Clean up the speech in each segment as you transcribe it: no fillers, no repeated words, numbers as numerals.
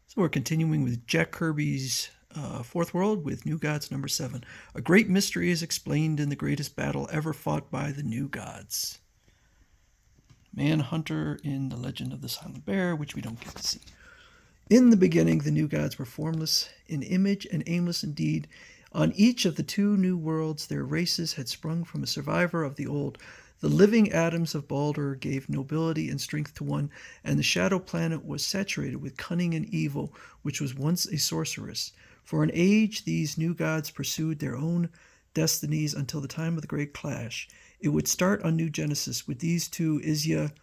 So we're continuing with Jack Kirby's Fourth World with New Gods number 7. A great mystery is explained in the greatest battle ever fought by the New Gods. Manhunter in The Legend of the Silent Bear, which we don't get to see. In the beginning, the New Gods were formless in image and aimless in deed. On each of the two new worlds, their races had sprung from a survivor of the old. The living atoms of Baldur gave nobility and strength to one, and the shadow planet was saturated with cunning and evil, which was once a sorceress. For an age, these new gods pursued their own destinies until the time of the great clash. It would start on New Genesis with these two, Isya,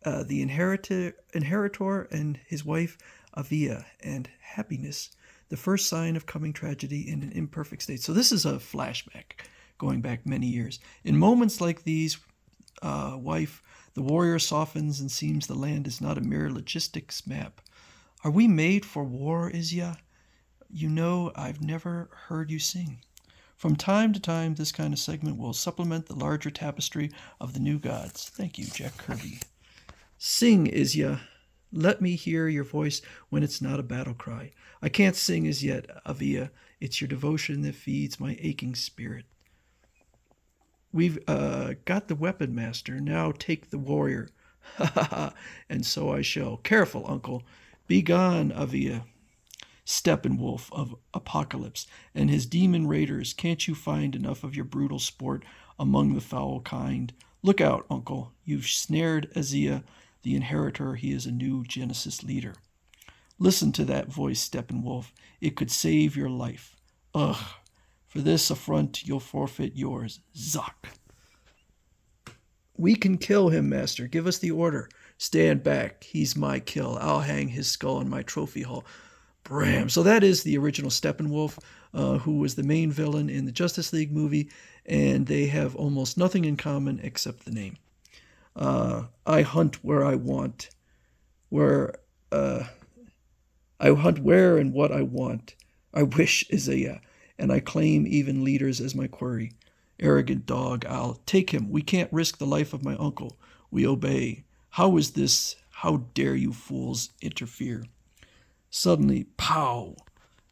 the inheritor, and his wife, Avia, and happiness, the first sign of coming tragedy in an imperfect state. So this is a flashback going back many years. In moments like these, wife, the warrior softens and seems the land is not a mere logistics map. Are we made for war, Isya? You know, I've never heard you sing. From time to time, this kind of segment will supplement the larger tapestry of the new gods. Thank you, Jack Kirby. Sing, Isya. Let me hear your voice when it's not a battle cry. I can't sing as yet, Avia. It's your devotion that feeds my aching spirit. We've got the weapon master. Now take the warrior. Ha ha ha. And so I shall. Careful, uncle. Be gone, Avia. Steppenwolf of Apocalypse and his demon raiders. Can't you find enough of your brutal sport among the foul kind? Look out, uncle. You've snared Azia, the inheritor. He is a new Genesis leader. Listen to that voice, Steppenwolf. It could save your life. Ugh. For this affront, you'll forfeit yours. Zock. We can kill him, master. Give us the order. Stand back. He's my kill. I'll hang his skull in my trophy hall. Bram. So that is the original Steppenwolf, who was the main villain in the Justice League movie, and they have almost nothing in common except the name. I hunt where I want. I hunt where and what I want. I wish, Isaiah, and I claim even leaders as my quarry. Arrogant dog, I'll take him. We can't risk the life of my uncle. We obey. How is this? How dare you fools interfere? Suddenly, pow!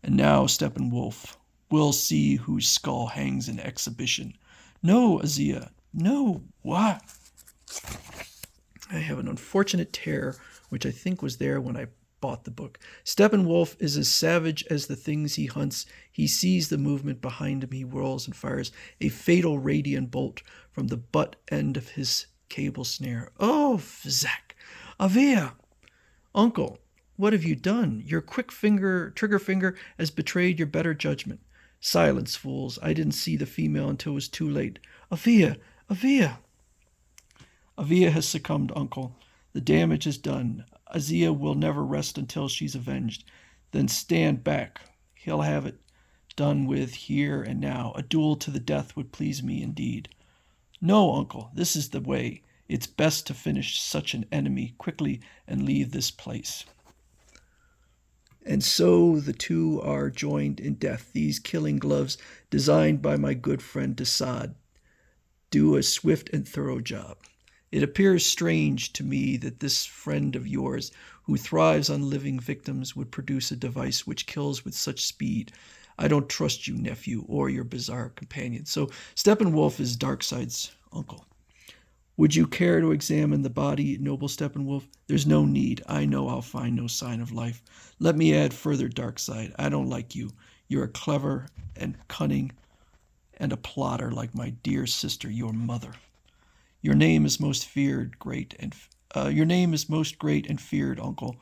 And now, Steppenwolf, we'll see whose skull hangs in exhibition. No, Azia, no, what? I have an unfortunate tear, which I think was there when I bought the book. Steppenwolf is as savage as the things he hunts. He sees the movement behind him. He whirls and fires a fatal radiant bolt from the butt end of his cable snare. Oh, Zach! Avia! Uncle, what have you done? Your trigger finger has betrayed your better judgment. Silence, fools. I didn't see the female until it was too late. Avia! Avia! Avia has succumbed, uncle. The damage is done. Azia will never rest until she's avenged. Then stand back. He'll have it done with here and now. A duel to the death would please me indeed. No, uncle, this is the way. It's best to finish such an enemy quickly and leave this place. And so the two are joined in death. These killing gloves, designed by my good friend Desaad, do a swift and thorough job. It appears strange to me that this friend of yours, who thrives on living victims, would produce a device which kills with such speed. I don't trust you, nephew, or your bizarre companion. So Steppenwolf is Darkseid's uncle. Would you care to examine the body, noble Steppenwolf? There's no need. I know I'll find no sign of life. Let me add further, Darkseid. I don't like you. You're clever and cunning and a plotter like my dear sister, your mother. Your name is most great and feared, uncle.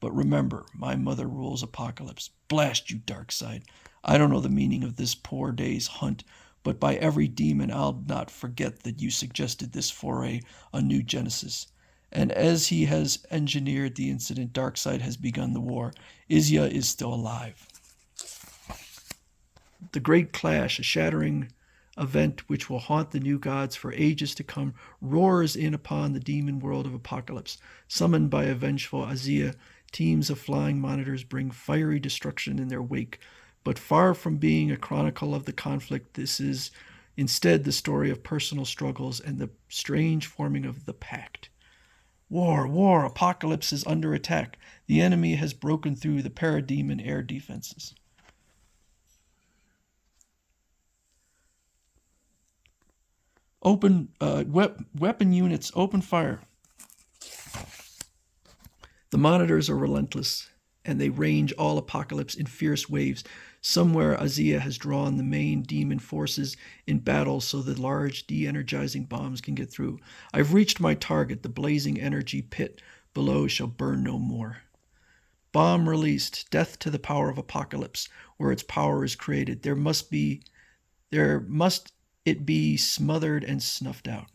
But remember, my mother rules Apocalypse. Blast you, Darkseid. I don't know the meaning of this poor day's hunt, but by every demon I'll not forget that you suggested this foray on New Genesis. And as he has engineered the incident, Darkseid has begun the war. Isya is still alive. The great clash, a shattering event which will haunt the new gods for ages to come, roars in upon the demon world of Apocalypse. Summoned by a vengeful Azia, teams of flying monitors bring fiery destruction in their wake. But far from being a chronicle of the conflict, this is instead the story of personal struggles and the strange forming of the Pact. War, war, Apocalypse is under attack. The enemy has broken through the parademon air defenses. Weapon units, open fire. The monitors are relentless, and they range all Apocalypse in fierce waves. Somewhere Azia has drawn the main demon forces in battle so the large de-energizing bombs can get through. I've reached my target. The blazing energy pit below shall burn no more. Bomb released. Death to the power of Apocalypse. Where its power is created, there must it be smothered and snuffed out.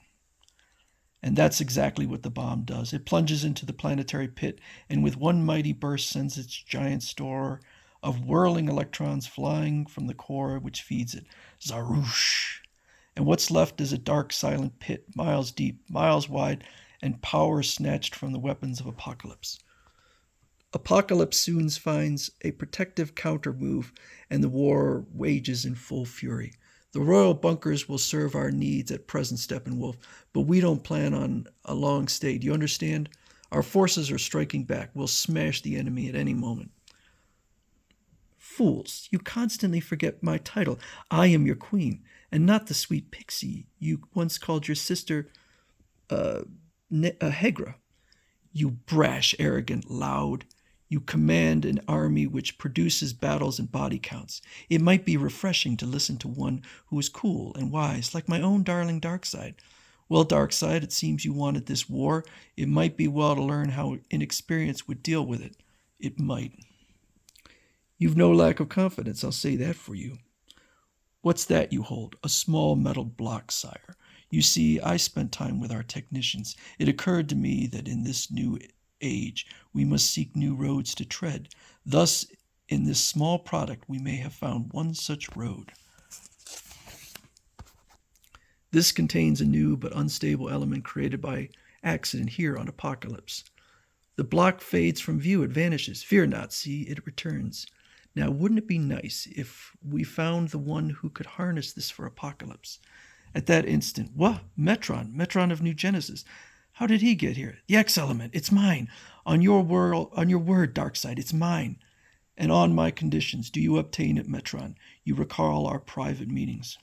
And that's exactly what the bomb does. It plunges into the planetary pit, and with one mighty burst sends its giant store of whirling electrons flying from the core which feeds it. Zaroosh! And what's left is a dark, silent pit, miles deep, miles wide, and power snatched from the weapons of Apocalypse. Apocalypse soon finds a protective counter-move, and the war wages in full fury. The royal bunkers will serve our needs at present, Steppenwolf, but we don't plan on a long stay. Do you understand? Our forces are striking back. We'll smash the enemy at any moment. Fools, you constantly forget my title. I am your queen, and not the sweet pixie you once called your sister, Hegra. You brash, arrogant, loud. You command an army which produces battles and body counts. It might be refreshing to listen to one who is cool and wise, like my own darling Darkseid. Well, Darkseid, it seems you wanted this war. It might be well to learn how inexperience would deal with it. It might. You've no lack of confidence, I'll say that for you. What's that you hold? A small metal block, sire. You see, I spent time with our technicians. It occurred to me that in this new age, we must seek new roads to tread. Thus, in this small product, we may have found one such road. This contains a new but unstable element created by accident here on Apocalypse. The block fades from view, it vanishes. Fear not, see, it returns. Now, wouldn't it be nice if we found the one who could harness this for Apocalypse? At that instant, what? Metron of New Genesis. How did he get here? The X element, it's mine. On your word, Darkseid, it's mine. And on my conditions, do you obtain it, Metron? You recall our private meetings.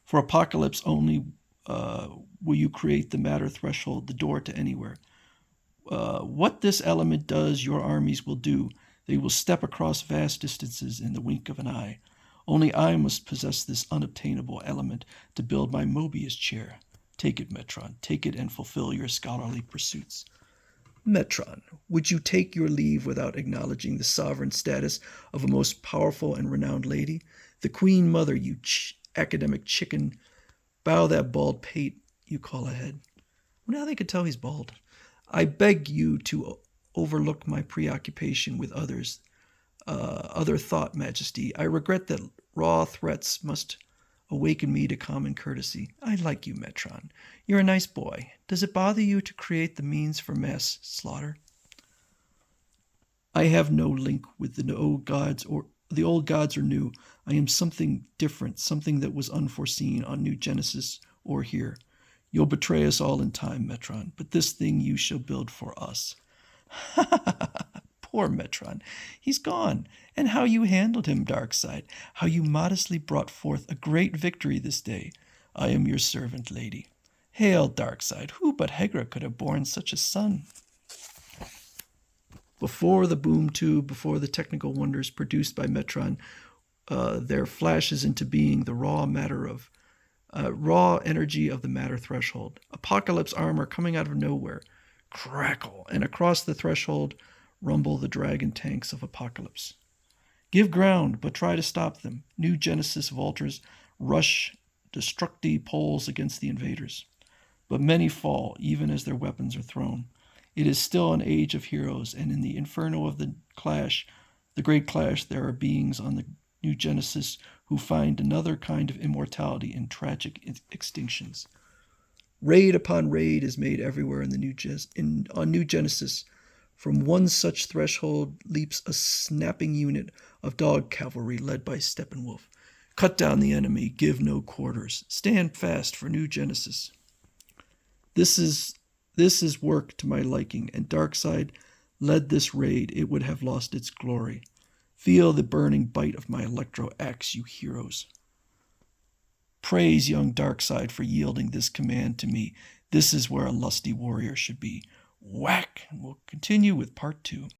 For Apocalypse only will you create the matter threshold, the door to anywhere. What this element does, your armies will do. They will step across vast distances in the wink of an eye. Only I must possess this unobtainable element to build my Mobius chair. Take it, Metron. Take it and fulfill your scholarly pursuits. Metron, would you take your leave without acknowledging the sovereign status of a most powerful and renowned lady? The Queen Mother, you academic chicken. Bow that bald pate you call a head. Well, now they could tell he's bald. I beg you to overlook my preoccupation with other thought, Majesty. I regret that raw threats must awaken me to common courtesy. I like you, Metron. You're a nice boy. Does it bother you to create the means for mass slaughter? I have no link with the old gods or new. I am something different, something that was unforeseen on New Genesis or here. You'll betray us all in time, Metron, but this thing you shall build for us. Poor Metron. He's gone. And how you handled him, Darkseid. How you modestly brought forth a great victory this day. I am your servant, lady. Hail, Darkseid. Who but Hegra could have borne such a son? Before the boom tube, before the technical wonders produced by Metron, there flashes into being the raw energy of the matter threshold. Apocalypse armor coming out of nowhere. Crackle, and across the threshold rumble the dragon tanks of Apocalypse. Give ground, but try to stop them. New Genesis vaulters rush destructive poles against the invaders. But many fall, even as their weapons are thrown. It is still an age of heroes, and in the inferno of the great clash, there are beings on the New Genesis who find another kind of immortality in tragic extinctions. Raid upon raid is made everywhere on New Genesis. From one such threshold leaps a snapping unit of dog cavalry led by Steppenwolf. Cut down the enemy, give no quarters. Stand fast for New Genesis. This is This is work to my liking, and Darkseid led this raid, it would have lost its glory. Feel the burning bite of my electro-axe, you heroes. Praise young Darkseid for yielding this command to me. This is where a lusty warrior should be. Whack! And we'll continue with part 2.